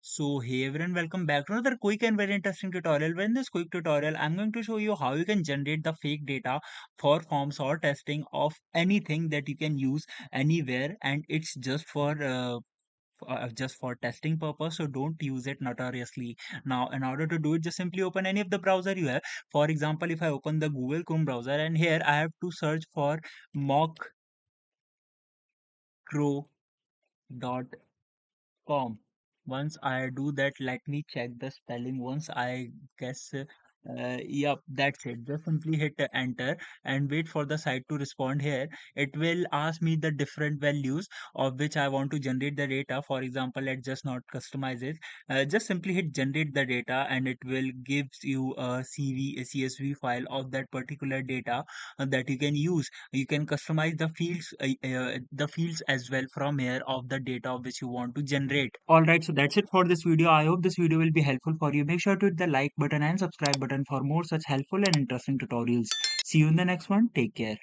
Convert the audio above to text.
So hey everyone, welcome back to another quick and very interesting tutorial. In this quick tutorial, I'm going to show you how you can generate the fake data for forms or testing of anything that you can use anywhere, and it's just for testing purpose. So don't use it notoriously. Now, in order to do it, just simply open any of the browser you have. For example, if I open the Google Chrome browser, and here I have to search for mockcrow.com. Once I do that, let me check the spelling once. I guess, yep, that's it. Just simply hit enter and wait for the site to respond here. It will ask me the different values of which I want to generate the data. For example, let's just not customize it. Just simply hit generate the data and it will gives you a CSV file of that particular data that you can use. You can customize the fields as well from here of the data which you want to generate. All right, so that's it for this video. I hope this video will be helpful for you. Make sure to hit the like button and subscribe button for more such helpful and interesting tutorials. See you in the next one. Take care.